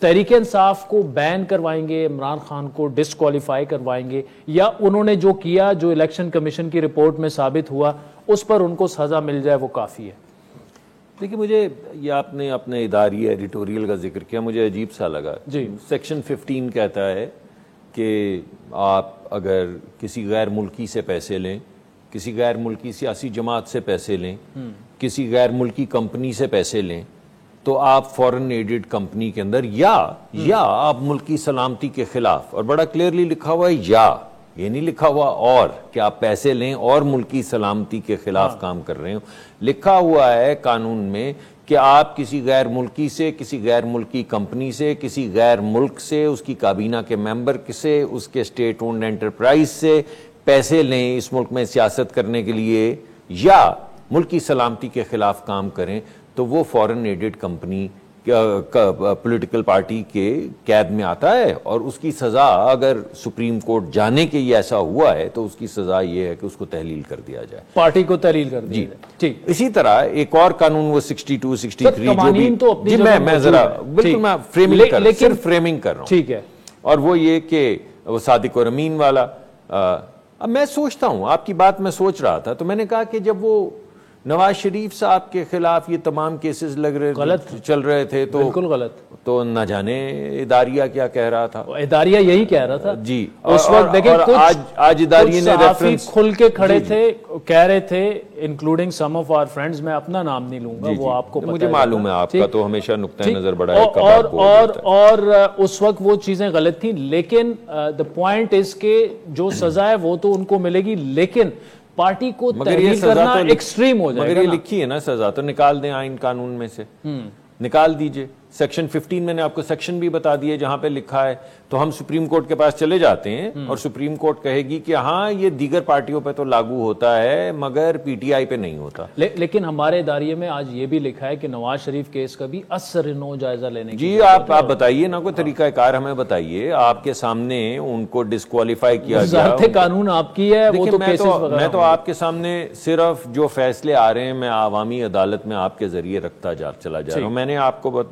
تحریک انصاف کو بین کروائیں گے, عمران خان کو ڈسکوالیفائی کروائیں گے, یا انہوں نے جو کیا, جو الیکشن کمیشن کی رپورٹ میں ثابت ہوا, اس پر ان کو سزا مل جائے وہ کافی ہے؟ دیکھیے, مجھے یہ آپ نے اپنے اداری ایڈیٹوریل کا ذکر کیا, مجھے عجیب سا لگا. جی, سیکشن 15 کہتا ہے کہ آپ اگر کسی غیر ملکی سے پیسے لیں, کسی غیر ملکی سیاسی جماعت سے پیسے لیں, کسی غیر ملکی کمپنی سے پیسے لیں, تو آپ فورن ایڈڈ کمپنی کے اندر یا آپ ملکی سلامتی کے خلاف, اور بڑا کلیئرلی لکھا ہوا ہے یا, یہ نہیں لکھا ہوا اور کہ آپ پیسے لیں اور ملکی سلامتی کے خلاف کام کر رہے ہوں. لکھا ہوا ہے قانون میں کہ آپ کسی غیر ملکی سے, کسی غیر ملکی کمپنی سے, کسی غیر ملک سے, اس کی کابینہ کے ممبر سے, اس کے اسٹیٹ اونڈ انٹرپرائز سے پیسے لیں اس ملک میں سیاست کرنے کے لیے, یا ملکی سلامتی کے خلاف کام کریں, تو وہ فورن ایڈڈ کمپنی پولیٹیکل پارٹی کے قید میں آتا ہے, اور اس کی سزا اگر سپریم کورٹ جانے کے یہ ایسا ہوا ہے تو اس کی سزا یہ ہے کہ اس کو تحلیل کر دیا جائے, پارٹی کو تحلیل کر دیا جائے. ٹھیک. اسی طرح ایک اور قانون وہ 62 63 قوانین تو اپنی جگہ میں ذرا بالکل میں صرف فریمنگ کر رہا ہوں. ٹھیک ہے. اور وہ یہ کہ وہ صادق اور امین والا, اب میں سوچتا ہوں, آپ کی بات میں سوچ رہا تھا, تو میں نے کہا کہ جب وہ نواز شریف صاحب کے خلاف یہ تمام کیسز چل رہے تھے تو بالکل غلط, تو نہ جانے اداریہ کیا کہہ رہا تھا. اداریہ یہی کہہ رہا تھا جی. اس وقت دیکھیں آج اداریہ نے ریفرنس کھل کے کھڑے تھے, کہہ رہے تھے including some of our friends, میں اپنا نام نہیں لوں گا, وہ آپ کو مجھے معلوم ہے آپ کا تو ہمیشہ نقطۂ نظر بڑا ہے, اور اس وقت وہ چیزیں غلط تھیں, لیکن the point is کہ جو سزا ہے وہ تو ان کو ملے گی, لیکن پارٹی کو تحلیل کرنا ایکسٹریم ہو جائے گا. مگر یہ لکھی ہے نا سزا, تو نکال دیں آئین قانون میں سے, نکال دیجئے. سیکشن 15 میں نے آپ کو سیکشن بھی بتا دیے جہاں پہ لکھا ہے, تو ہم سپریم کورٹ کے پاس چلے جاتے ہیں اور سپریم کورٹ کہے گی کہ ہاں یہ دیگر پارٹیوں پہ تو لاگو ہوتا ہے مگر پی ٹی آئی پہ نہیں ہوتا. لیکن ہمارے اداریے میں آج یہ بھی لکھا ہے کہ نواز شریف کیس کا بھی اثر نو جائزہ لینے کی. جی, آپ بتائیے نا, کوئی طریقہ کار ہمیں بتائیے. آپ کے سامنے ان کو ڈسکوالیفائی کیا گیا, ذات قانون آپ کی ہے, وہ تو میں تو آپ کے سامنے صرف جو فیصلے آ رہے ہیں میں عوامی عدالت میں آپ کے ذریعے رکھتا چلا جا رہا ہوں.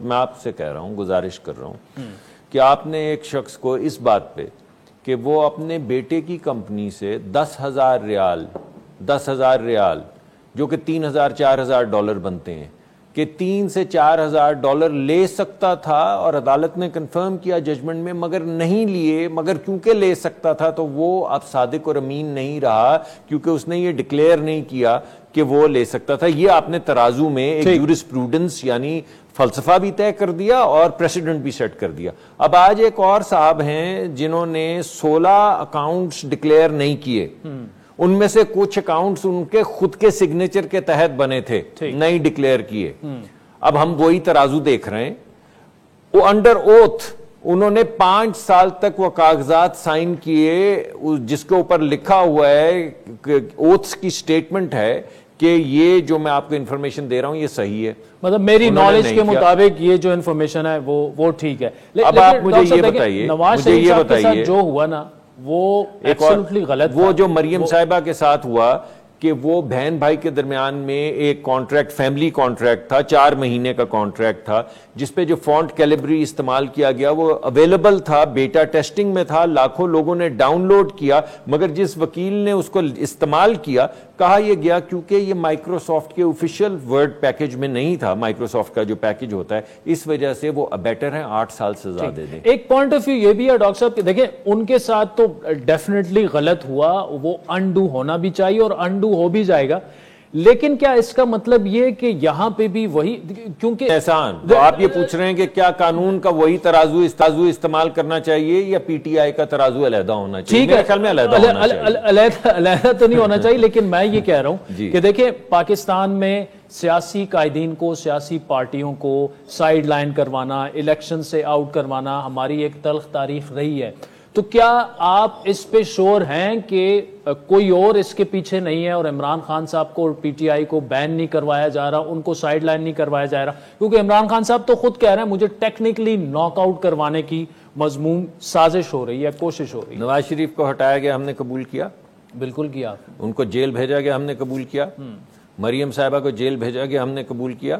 میں آپ سے کہہ رہا ہوں, گزارش کر رہا ہوں کہ آپ نے ایک شخص کو اس بات پہ کہ وہ اپنے بیٹے کی کمپنی سے 10,000 ریال جو کہ $3,000-4,000 بنتے ہیں, کہ $3,000 سے $4,000 لے سکتا تھا, اور عدالت نے کنفرم کیا ججمنٹ میں, مگر نہیں لیے. مگر کیونکہ لے سکتا تھا تو وہ اب صادق اور امین نہیں رہا, کیونکہ اس نے یہ ڈکلیئر نہیں کیا کہ وہ لے سکتا تھا. یہ آپ نے ترازو میں ایک جورسپروڈنس یعنی فلسفہ بھی طے کر دیا اور پریسیڈنٹ بھی سیٹ کر دیا. اب آج ایک اور صاحب ہیں جنہوں نے 16 اکاؤنٹس ڈکلیئر نہیں کیے, ان میں سے کچھ اکاؤنٹس ان کے خود کے سگنیچر کے تحت بنے تھے, نہیں ڈکلیئر کیے. اب ہم وہی ترازو دیکھ رہے ہیں. وہ انڈر اوتھ انہوں نے 5 سال تک وہ کاغذات سائن کیے جس کے اوپر لکھا ہوا ہے, اوتھس کی سٹیٹمنٹ ہے کہ یہ جو میں آپ کو انفارمیشن دے رہا ہوں یہ صحیح ہے, مطلب میری نالج کے مطابق یہ جو انفارمیشن ہے وہ ٹھیک ہے. اب آپ مجھے یہ بتائیے, نواز شریف صاحب کے ساتھ جو ہوا نا وہ ایبسولوٹلی غلط. وہ جو مریم صاحبہ کے ساتھ ہوا کہ وہ بہن بھائی کے درمیان میں ایک کانٹریکٹ, فیملی کانٹریکٹ تھا, 4 مہینے کا کانٹریکٹ تھا, جس پہ جو فونٹ کیلیبری استعمال کیا گیا وہ اویلیبل تھا, بیٹا ٹیسٹنگ میں تھا, لاکھوں لوگوں نے ڈاؤن لوڈ کیا, مگر جس وکیل نے اس کو استعمال کیا کہا یہ گیا کیونکہ یہ مائکروسافٹ کے آفیشیل ورڈ پیکج میں نہیں تھا, مائکروسافٹ کا جو پیکج ہوتا ہے, اس وجہ سے وہ بیٹر ہے 8 سال سزا دے دیں. ایک پوائنٹ آف ویو یہ بھی ہے ڈاکٹر صاحب کہ دیکھیں ان کے ساتھ تو ڈیفینیٹلی غلط ہوا, وہ انڈو ہونا بھی چاہیے اور انڈو ہو بھی جائے گا, لیکن کیا اس کا مطلب یہ کہ یہاں پہ بھی وہی, کیونکہ احسان آپ یہ پوچھ رہے ہیں کہ کیا قانون کا وہی ترازو استعمال کرنا چاہیے یا پی ٹی آئی کا ترازو علیحدہ ہونا چاہیے؟ میرے خیال میں علیحدہ تو نہیں ہونا چاہیے, لیکن میں یہ کہہ رہا ہوں کہ دیکھیں پاکستان میں سیاسی قائدین کو, سیاسی پارٹیوں کو سائیڈ لائن کروانا, الیکشن سے آؤٹ کروانا ہماری ایک تلخ تاریخ رہی ہے. تو کیا آپ اس پہ شور ہیں کہ کوئی اور اس کے پیچھے نہیں ہے اور عمران خان صاحب کو اور پی ٹی آئی کو بین نہیں کروایا جا رہا, ان کو سائیڈ لائن نہیں کروایا جا رہا, کیونکہ عمران خان صاحب تو خود کہہ رہے ہیں مجھے ٹیکنیکلی ناک آؤٹ کروانے کی مضمون سازش ہو رہی ہے, کوشش ہو رہی ہے. نواز شریف کو ہٹایا گیا, ہم نے قبول کیا, بالکل کیا. ان کو جیل بھیجا گیا, ہم نے قبول کیا. مریم صاحبہ کو جیل بھیجا گیا, ہم نے قبول کیا.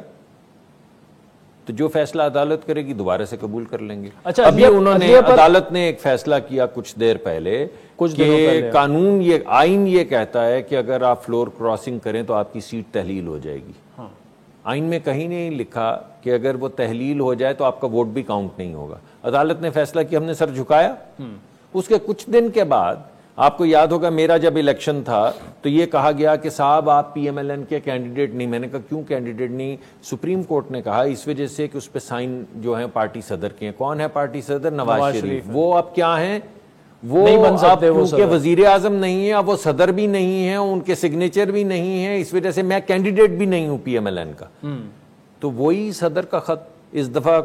تو جو فیصلہ عدالت کرے گی دوبارہ سے قبول کر لیں گے. اچھا ابھی انہوں نے عدالت نے ایک فیصلہ کیا کچھ دیر پہلے کہ قانون یہ آئین یہ کہتا ہے کہ اگر آپ فلور کراسنگ کریں تو آپ کی سیٹ تحلیل ہو جائے گی. آئین میں کہیں نہیں لکھا کہ اگر وہ تحلیل ہو جائے تو آپ کا ووٹ بھی کاؤنٹ نہیں ہوگا. عدالت نے فیصلہ کیا, ہم نے سر جھکایا. اس کے کچھ دن کے بعد آپ کو یاد ہوگا میرا جب الیکشن تھا تو یہ کہا گیا کہ صاحب آپ پی ایم ایل این کے کینڈیڈیٹ نہیں. میں نے کہا کیوں کینڈیڈیٹ نہیں؟ سپریم کورٹ نے کہا اس وجہ سے کہ اس پہ سائن جو ہیں پارٹی صدر کے ہیں. کون ہے پارٹی صدر؟ نواز شریف. وہ اب کیا ہیں؟ وہ اب کیونکہ وزیر اعظم نہیں ہے, اب وہ صدر بھی نہیں ہیں, ان کے سگنیچر بھی نہیں ہیں, اس وجہ سے میں کینڈیڈیٹ بھی نہیں ہوں پی ایم ایل این کا. تو وہی صدر کا خط اس دفعہ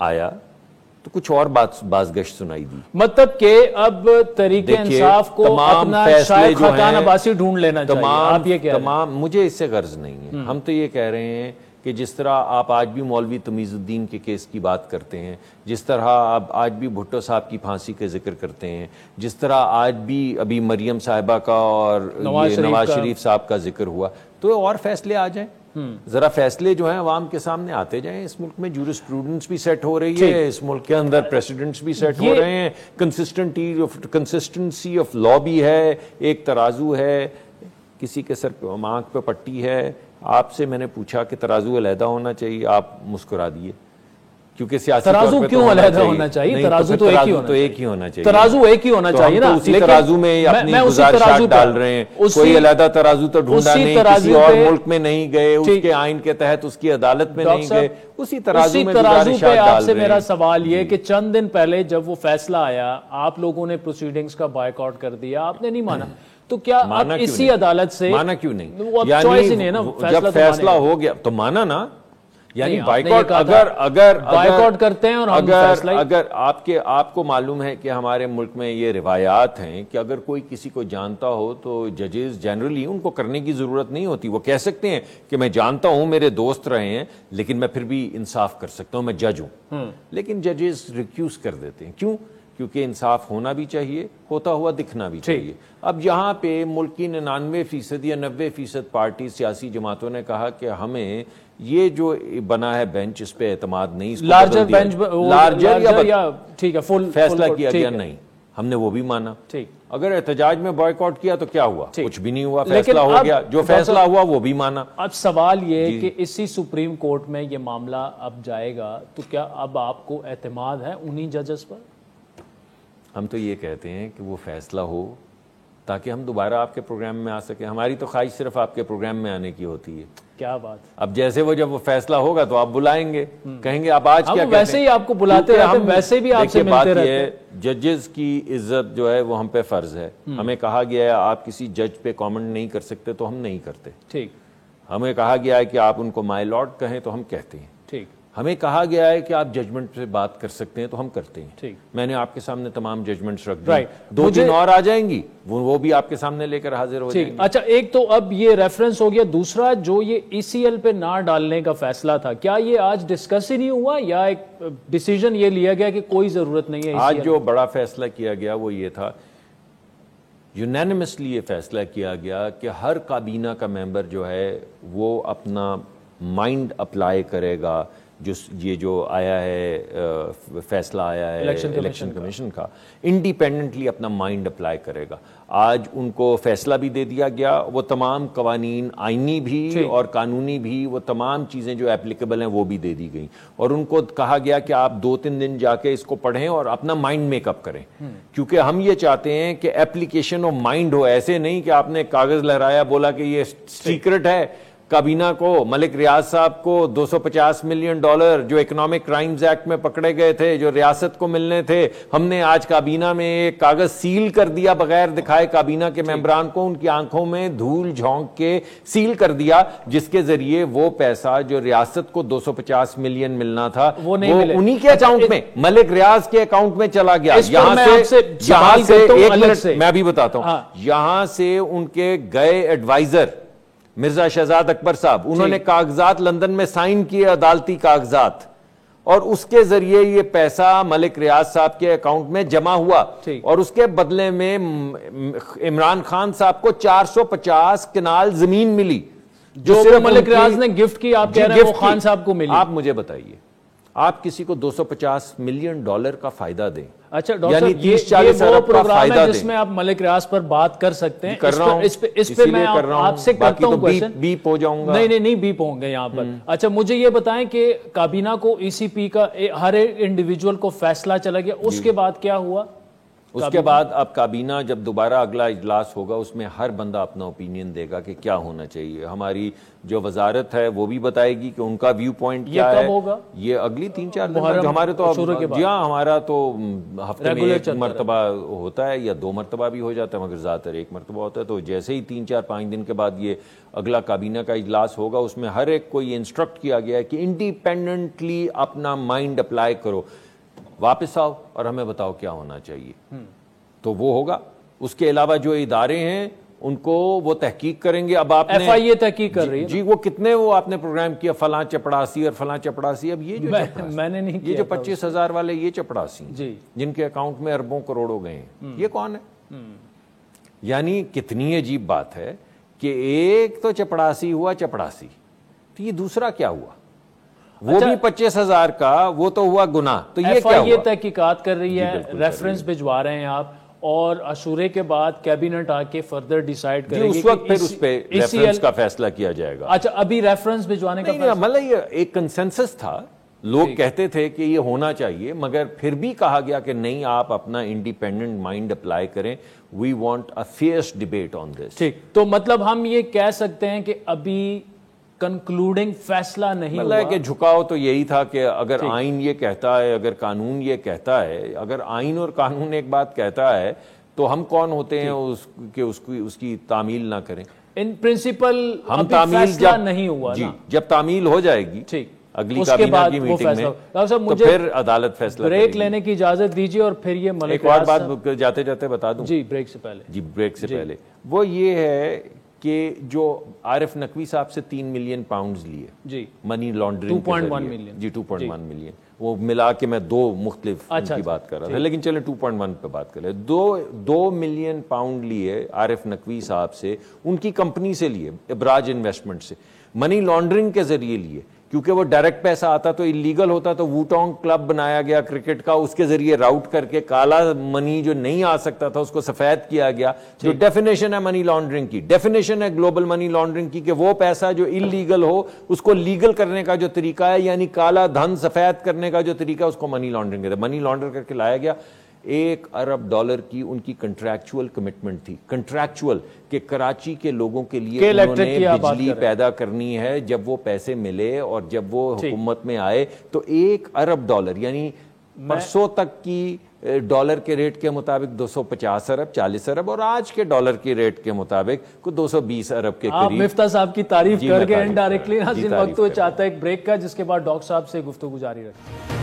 آیا تو کچھ اور بازگشت سنائی دی. مطلب کہ اب تحریک انصاف کو اپنا شاید خاقان عباسی ڈھونڈ لینا چاہیے. آپ یہ کہہ رہے ہیں؟ مجھے اس سے غرض نہیں ہے. ہم تو یہ کہہ رہے ہیں کہ جس طرح آپ آج بھی مولوی تمیز الدین کے کیس کی بات کرتے ہیں, جس طرح آپ آج بھی بھٹو صاحب کی پھانسی کا ذکر کرتے ہیں, جس طرح آج بھی ابھی مریم صاحبہ کا اور نواز شریف صاحب کا ذکر ہوا, تو اور فیصلے آ جائیں. ذرا فیصلے جو ہیں عوام کے سامنے آتے جائیں. اس ملک میں جورسپروڈنس بھی سیٹ ہو رہی ہے, اس ملک کے اندر پریسیڈنٹس بھی سیٹ ہو رہے ہیں, کنسسٹنسی آف لا بھی ہے, ایک ترازو ہے. کسی کے سر پہ آنکھ پہ پٹی ہے, آپ سے میں نے پوچھا کہ ترازو علیحدہ ہونا چاہیے, آپ مسکرا دیے. کیونکہ سیاسی ترازو کیوں علیحدہ ہونا چاہیے؟ ترازو تو ایک ہی ہونا چاہیے. ترازو ایک ہی ہونا چاہیے نا. اسی ترازو میں اپنی گزارشات ڈال رہے ہیں. کوئی علیحدہ ترازو تو ڈھونڈا نہیں, کسی اور ملک میں نہیں گئے, اس کے آئین کے تحت اس کی عدالت میں نہیں گئے, اسی ترازو میں گزارشات ڈال رہے ہیں. آپ سے میرا سوال یہ کہ چند دن پہلے جب وہ فیصلہ آیا آپ لوگوں نے پروسیڈنگز کا بائیکاٹ کر دیا, آپ نے نہیں مانا, تو کیا اب اسی عدالت سے مانا کیوں نہیں؟ یعنی جب فیصلہ ہو گیا تو مانا نا. یعنی بائیکاٹ اگر بائیکاٹ کرتے ہیں اور اگر آپ کو معلوم ہے کہ ہمارے ملک میں یہ روایات ہیں کہ اگر کوئی کسی کو جانتا ہو تو ججز جنرلی ان کو کرنے کی ضرورت نہیں ہوتی. وہ کہہ سکتے ہیں کہ میں جانتا ہوں, میرے دوست رہے ہیں, لیکن میں پھر بھی انصاف کر سکتا ہوں, میں جج ہوں. لیکن ججز ریکیوز کر دیتے ہیں. کیوں؟ کیونکہ انصاف ہونا بھی چاہیے, ہوتا ہوا دکھنا بھی چاہیے. اب یہاں پہ ملک کی 99% یا 90% پارٹی سیاسی جماعتوں نے کہا کہ ہمیں یہ جو بنا ہے بینچ اس پہ اعتماد نہیں, لارجر یا ٹھیک ہے فل فیصلہ کیا گیا نہیں, ہم نے وہ بھی مانا. اگر احتجاج میں بائیکاٹ کیا تو کیا ہوا؟ کچھ بھی نہیں ہوا, فیصلہ ہو گیا, جو فیصلہ ہوا وہ بھی مانا. اب سوال یہ کہ اسی سپریم کورٹ میں یہ معاملہ اب جائے گا تو کیا اب آپ کو اعتماد ہے انہی ججز پر؟ ہم تو یہ کہتے ہیں کہ وہ فیصلہ ہو تاکہ ہم دوبارہ آپ کے پروگرام میں آ سکیں. ہماری تو خواہش صرف آپ کے پروگرام میں آنے کی ہوتی ہے. کیا بات. اب جیسے وہ جب وہ فیصلہ ہوگا تو آپ بلائیں گے, کہیں گے آپ آج کیا کہتے ہیں. ویسے ہی آپ کو بلاتے رہتے ہیں, ویسے بھی آپ سے ملتے رہتے ہیں. ججز کی عزت جو ہے وہ ہم پہ فرض ہے. ہمیں کہا گیا ہے آپ کسی جج پہ کامنٹ نہیں کر سکتے تو ہم نہیں کرتے. ٹھیک. ہمیں کہا گیا ہے کہ آپ ان کو مائی لارڈ کہیں تو ہم کہتے ہیں. ٹھیک. ہمیں کہا گیا ہے کہ آپ ججمنٹ سے بات کر سکتے ہیں تو ہم کرتے ہیں. ٹھیک. میں نے آپ کے سامنے تمام ججمنٹس رکھ دی, 2-3 اور آ جائیں گی, وہ بھی آپ کے سامنے لے کر حاضر ہو جائیں گے. اچھا, ایک تو اب یہ ریفرنس ہو گیا. دوسرا جو یہ ای سی ایل پہ نہ ڈالنے کا فیصلہ تھا, کیا یہ آج ڈسکس ہی نہیں ہوا یا ایک ڈیسیژن یہ لیا گیا کہ کوئی ضرورت نہیں ہے؟ آج جو بڑا فیصلہ کیا گیا وہ یہ تھا, یونینیمسلی یہ فیصلہ کیا گیا کہ ہر کابینہ کا ممبر جو ہے وہ اپنا مائنڈ اپلائی کرے گا. یہ جو آیا ہے فیصلہ آیا ہے الیکشن کمیشن کا, انڈیپینڈنٹلی اپنا مائنڈ اپلائی کرے گا. آج ان کو فیصلہ بھی دے دیا گیا, وہ تمام قوانین آئینی بھی اور قانونی بھی, وہ تمام چیزیں جو اپلیکیبل ہیں وہ بھی دے دی گئیں, اور ان کو کہا گیا کہ آپ 2-3 دن جا کے اس کو پڑھیں اور اپنا مائنڈ میک اپ کریں. کیونکہ ہم یہ چاہتے ہیں کہ اپلیکیشن آف مائنڈ ہو, ایسے نہیں کہ آپ نے کاغذ لہرایا بولا کہ یہ سیکرٹ ہے. کابینہ کو, ملک ریاض صاحب کو $250 ملین جو اکنامک کرائمز ایکٹ میں پکڑے گئے تھے, جو ریاست کو ملنے تھے, ہم نے آج کابینہ میں ایک کاغذ سیل کر دیا بغیر دکھائے کابینہ کے ممبران کو, ان کی آنکھوں میں دھول جھونک کے سیل کر دیا, جس کے ذریعے وہ پیسہ جو ریاست کو $250 ملین ملنا تھا وہ انہی کے اکاؤنٹ میں, ملک ریاض کے اکاؤنٹ میں چلا گیا. یہاں سے ایک منٹ میں بھی بتاتا ہوں, یہاں سے ان کے گئے ایڈوائزر مرزا شہزاد اکبر صاحب, انہوں نے کاغذات لندن میں سائن کیے, عدالتی کاغذات, اور اس کے ذریعے یہ پیسہ ملک ریاض صاحب کے اکاؤنٹ میں جمع ہوا, اور اس کے بدلے میں عمران خان صاحب کو 450 کنال زمین ملی. جو ملک ریاض نے گفٹ کی آپ کہہ رہے ہیں وہ خان صاحب کو ملی. آپ مجھے بتائیے, آپ کسی کو $250 ملین کا فائدہ دیں, اچھا ڈاکٹر صاحب یہ وہ پروگرام ہے جس میں آپ ملک ریاض پر بات کر سکتے ہیں. اس پہ میں آپ سے کرتا ہوں کویشچن. بیپ ہو جاؤں گا. نہیں بیپ ہوں گے یہاں پر. اچھا مجھے یہ بتائیں کہ کابینہ کو ای سی پی کا ہر ایک انڈیویجول کو فیصلہ چلا گیا, اس کے بعد کیا ہوا؟ اس کے بعد اب کابینہ جب دوبارہ اگلا اجلاس ہوگا اس میں ہر بندہ اپنا اوپینین دے گا کہ کیا ہونا چاہیے. ہماری جو وزارت ہے وہ بھی بتائے گی کہ ان کا ویو پوائنٹ کیا ہے. یہ کب ہوگا؟ یہ اگلی 3-4 دن. ہمارے تو جی ہاں, ہمارا تو ہفتے میں 1 مرتبہ ہوتا ہے یا 2 مرتبہ بھی ہو جاتا ہے, مگر زیادہ تر 1 مرتبہ ہوتا ہے. تو جیسے ہی 3-4-5 دن کے بعد یہ اگلا کابینہ کا اجلاس ہوگا اس میں ہر ایک کو یہ انسٹرکٹ کیا گیا ہے کہ انڈیپینڈنٹلی اپنا مائنڈ اپلائی کرو, واپس آؤ اور ہمیں بتاؤ کیا ہونا چاہیے. تو وہ ہوگا. اس کے علاوہ جو ادارے ہیں ان کو وہ تحقیق کریں گے. اب آپ نے FIA تحقیق کر رہی ہے جی, وہ کتنے وہ آپ نے پروگرام کیا, فلاں چپڑاسی اور فلاں چپڑاسی. اب یہ جو میں نے نہیں, یہ جو 25,000 والے یہ چپڑاسی جی جن کے اکاؤنٹ میں اربوں کروڑوں گئے ہیں, یہ کون ہے؟ یعنی کتنی عجیب بات ہے کہ ایک تو چپڑاسی ہوا چپڑاسی, تو یہ دوسرا کیا ہوا؟ وہ بھی 25,000 کا, وہ تو ہوا گناہ. تو یہ کیا ہوا؟ FIA تحقیقات کر رہی ہے, ریفرنس بھجوا رہے ہیں آپ, اور عشورے کے بعد کیبنٹ آ کے فردر ڈیسائیڈ کرے گی. اس وقت پھر اس پہ ریفرنس کا فیصلہ کیا جائے گا. اچھا ابھی ریفرنس بھجوانے کا فیصلہ, مطلب یہ ایک کنسنسس تھا, لوگ کہتے تھے کہ یہ ہونا چاہیے, مگر پھر بھی کہا گیا کہ نہیں, آپ اپنا انڈیپینڈنٹ مائنڈ اپلائی کریں. We want a fierce debate on this. ٹھیک, تو مطلب ہم یہ کہہ سکتے ہیں کہ ابھی کنکلوڈنگ فیصلہ نہیں ہوا. کہ جھکاؤ تو یہی تھا کہ اگر آئین یہ کہتا ہے, اگر قانون یہ کہتا ہے, اگر آئین اور قانون ایک بات کہتا ہے تو ہم کون ہوتے ہیں کہ اس کی تعمیل نہ کریں. ان پرنسپل ہم تعمیل جب نہیں ہوا جی, جب تعمیل ہو جائے گی ٹھیک اگلی کابینہ کی میٹنگ میں تو پھر عدالت فیصلہ کرے گی. بریک لینے کی اجازت دیجیے اور پھر یہ ملک ایک اور بات جاتے جاتے بتا دوں. جی بریک سے پہلے. جی بریک سے پہلے وہ یہ ہے کہ جو عارف نقوی صاحب سے 3 ملین پاؤنڈز لیے جی منی لانڈرنگ 2.1 ملین جی 2.1 ملین, وہ ملا کے میں 2 مختلف کی بات کر رہا تھا, لیکن چلیں 2.1 پہ بات کریں. 2 ملین پاؤنڈ لیے عارف نقوی صاحب سے, ان کی کمپنی سے لیے, ابراج انویسٹمنٹ سے, منی لانڈرنگ کے ذریعے لیے, کیونکہ وہ ڈائریکٹ پیسہ آتا تو اللیگل ہوتا. تو ووٹانگ کلب بنایا گیا کرکٹ کا, اس کے ذریعے راؤٹ کر کے کالا منی جو نہیں آ سکتا تھا اس کو سفید کیا گیا. جو ڈیفینیشن ہے منی لانڈرنگ کی, ڈیفینیشن ہے گلوبل منی لانڈرنگ کی, کہ وہ پیسہ جو اللیگل ہو اس کو لیگل کرنے کا جو طریقہ ہے, یعنی کالا دھن سفید کرنے کا جو طریقہ ہے, اس کو منی لانڈرنگ کہتے ہیں. منی لانڈر کر کے لایا گیا. $1 ارب کی ان کی کنٹریکچول کمٹمنٹ تھی, کنٹریکچول, کہ کراچی کے لوگوں کے لیے انہوں نے بجلی پیدا کرنی ہے. جب وہ پیسے ملے اور جب وہ حکومت میں آئے تو $1 ارب, یعنی پرسوں تک کی ڈالر کے ریٹ کے مطابق 250 ارب 40 ارب, اور آج کے ڈالر کے ریٹ کے مطابق کوئی 220 ارب کے قریب. مفتاح صاحب کی تعریف کر کے انڈائریکٹلی وقت تو چاہتا ہے ایک بریک کا, جس کے بعد ڈاکٹر صاحب سے گفتگو جاری رکھیں.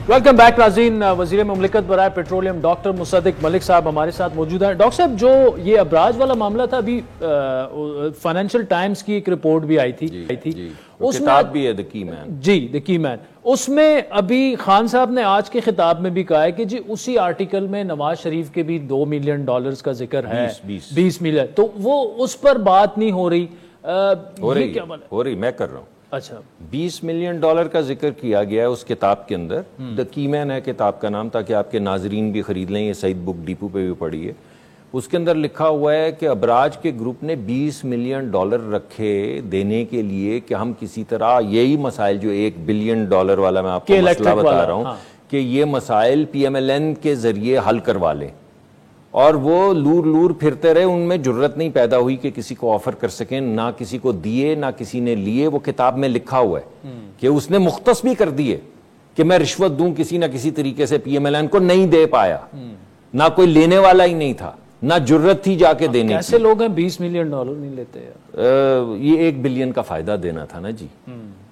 ویلکم بیک ناظرین. وزیر مملکت برائے پیٹرولیم ڈاکٹر مصدق ملک صاحب ہمارے ساتھ موجود ہیں. ڈاکٹر صاحب جو یہ ابراج والا معاملہ تھا, ابھی فائنینشیل ٹائمز کی ایک رپورٹ بھی آئی تھی, اس کتاب بھی ہے دی کی مین. جی دی کی مین. اس میں ابھی خان صاحب نے آج کے خطاب میں بھی کہا ہے کہ جی اسی آرٹیکل میں نواز شریف کے بھی $2 ملین کا ذکر ہے, 20 ملین, تو وہ اس پر بات نہیں ہو رہی. ہو رہی میں کر رہا ہوں. اچھا $20 ملین کا ذکر کیا گیا ہے اس کتاب کے اندر. دی کی مین ہے کتاب کا نام, تاکہ آپ کے ناظرین بھی خرید لیں. یہ سعید بک ڈیپو پہ بھی پڑھی ہے. اس کے اندر لکھا ہوا ہے کہ ابراج کے گروپ نے $20 ملین رکھے دینے کے لیے کہ ہم کسی طرح یہی مسائل جو $1 بلین والا میں آپ کو مسئلہ بتا رہا ہوں, کہ یہ مسائل PMLN کے ذریعے حل کروا لیں. اور وہ لور پھرتے رہے, ان میں جرت نہیں پیدا ہوئی کہ کسی کو آفر کر سکیں, نہ کسی کو دیے نہ کسی نے لیے. وہ کتاب میں لکھا ہوا ہے کہ اس نے مختص بھی کر دیے کہ میں رشوت دوں کسی نہ کسی طریقے سے, PMLN کو نہیں دے پایا, نہ کوئی لینے والا ہی نہیں تھا, نہ جرت تھی جا کے دینے کی. ایسے لوگ ہیں $20 ملین نہیں لیتے. یہ $1 بلین کا فائدہ دینا تھا نا جی.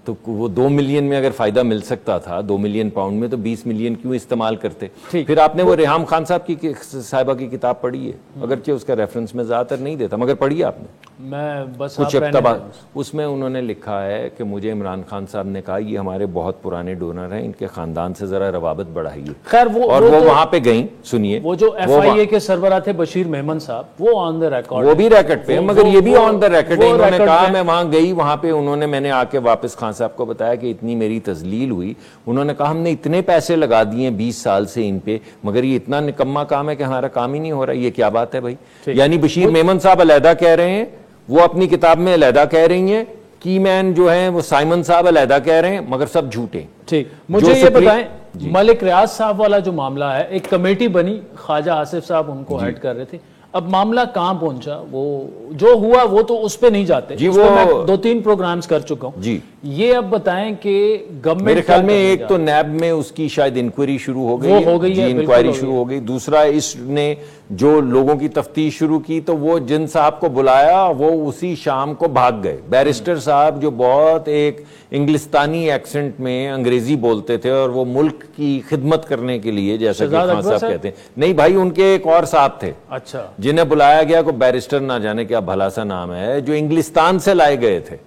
تو وہ 2 ملین میں اگر فائدہ مل سکتا تھا 2 ملین پاؤنڈ میں تو 20 ملین کیوں استعمال کرتے؟ پھر آپ نے وہ ریحام خان صاحب کی صاحبہ کی کتاب پڑھی ہے، اگرچہ اس کا ریفرنس میں زیادہ تر نہیں دیتا مگر پڑھی ہے آپ نے؟ میں بس کچھ اقتباس اس میں انہوں نے لکھا ہے کہ مجھے عمران خان صاحب نے کہا یہ ہمارے بہت پرانے ڈونر ہیں، ان کے خاندان سے ذرا روابط بڑھائیے. خیر اور وہ وہاں پہ گئیں. سنیے، وہ جو ایف آئی اے کے سربراہ تھے بشیر میمن صاحب، وہ آن دا ریکارڈ، وہ بھی ریکارڈ پہ، مگر یہ بھی آن دا ریکارڈ ہے. انہوں نے کہا میں وہاں گئی، وہاں پہ انہوں نے، میں نے آ کے واپس خان صاحب کو بتایا کہ اتنی میری تذلیل ہوئی. انہوں نے کہا ہم نے اتنے پیسے لگا دیے 20 سال سے ان پہ، مگر یہ اتنا نکما کام ہے کہ ہمارا کام ہی نہیں ہو رہا. یہ کیا بات ہے بھائی؟ یعنی بشیر میمن صاحب علیحدہ کہہ رہے ہیں، وہ اپنی کتاب میں علیحدہ کہہ رہی ہیں، کی مین جو ہیں وہ سائمن صاحب علیحدہ کہہ رہے ہیں، مگر سب جھوٹے. ٹھیک، مجھے یہ بتائیں ملک ریاض صاحب والا جو معاملہ ہے، ایک کمیٹی بنی، خواجہ آصف صاحب ان کو ہیڈ کر رہے تھے. اب معاملہ کہاں پہنچا؟ وہ جو ہوا وہ تو اس پہ نہیں جاتے جی، وہ میں 2-3 پروگرامز کر چکا ہوں جی. یہ اب بتائیں کہ گورنمنٹ، میرے خیال میں ایک تو نیب میں اس کی شاید انکوائری شروع ہو گئی ہے، انکوائری شروع ہو گئی. دوسرا اس نے جو لوگوں کی تفتیش شروع کی تو وہ جن صاحب کو بلایا وہ اسی شام کو بھاگ گئے. بیرسٹر صاحب جو بہت ایک انگلستانی ایکسنٹ میں انگریزی بولتے تھے اور وہ ملک کی خدمت کرنے کے لیے، جیسا کہ خان صاحب کہتے ہیں، نہیں بھائی ان کے ایک اور صاحب تھے اچھا جنہیں بلایا گیا، کو بیرسٹر نہ جانے کیا بھلا سا نام ہے، جو انگلستان سے لائے گئے تھے.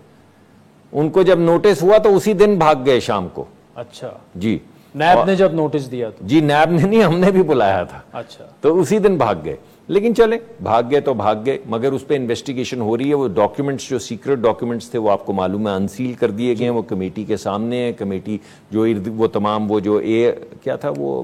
ان کو جب نوٹس ہوا تو اسی دن بھاگ گئے شام کو. اچھا جی، نیب نے جب نوٹس دیا تو؟ جی نیب نے نہیں، ہم نے بھی بلایا تھا. اچھا، تو اسی دن بھاگ گئے. لیکن چلے بھاگ گئے تو بھاگ گئے، مگر اس پہ انویسٹیگیشن ہو رہی ہے. وہ ڈاکیومنٹس جو سیکرٹ ڈاکیومنٹس تھے وہ آپ کو معلوم ہے انسیل کر دیے گئے ہیں، وہ کمیٹی کے سامنے ہے. کمیٹی جو وہ تمام وہ جو کیا تھا وہ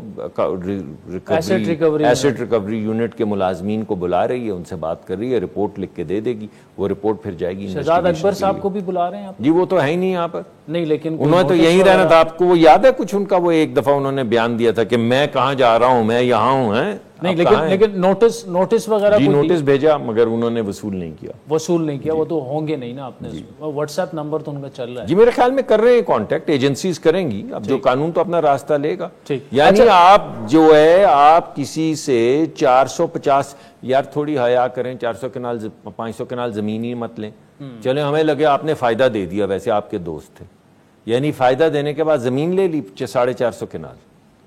ایسٹ ریکوری یونٹ کے ملازمین کو بلا رہی ہے، ان سے بات کر رہی ہے، رپورٹ لکھ کے دے دے گی. وہ رپورٹ پھر جائے گی. شہزاد اکبر صاحب کو بھی بلا رہے ہیں آپ؟ جی وہ تو ہے ہی نہیں یہاں پر. نہیں، لیکن انہوں نے تو یہیں رہنا تھا. آپ کو وہ یاد ہے کچھ ان کا؟ وہ ایک دفعہ انہوں نے بیان دیا تھا کہ میں کہاں جا رہا ہوں، میں یہاں ہوں. نہیں، لیکن نوٹس وغیرہ جی نوٹس بھیجا مگر انہوں نے وصول نہیں کیا. وہ تو ہوں گے نہیں نا. آپ نے واٹس ایپ نمبر تو ان کا چل رہا ہے جی، میرے خیال میں کر رہے ہیں کانٹیکٹ، ایجنسیز کریں گی. اب جو قانون تو اپنا راستہ لے گا. یعنی آپ جو ہے آپ کسی سے 450، یار تھوڑی حیا کریں، 400 کنال 500 کنال زمین ہی مت لیں. چلیں ہمیں لگے آپ نے فائدہ دے دیا، ویسے آپ کے دوست تھے، یعنی فائدہ دینے کے بعد زمین لے لی 450 کنال.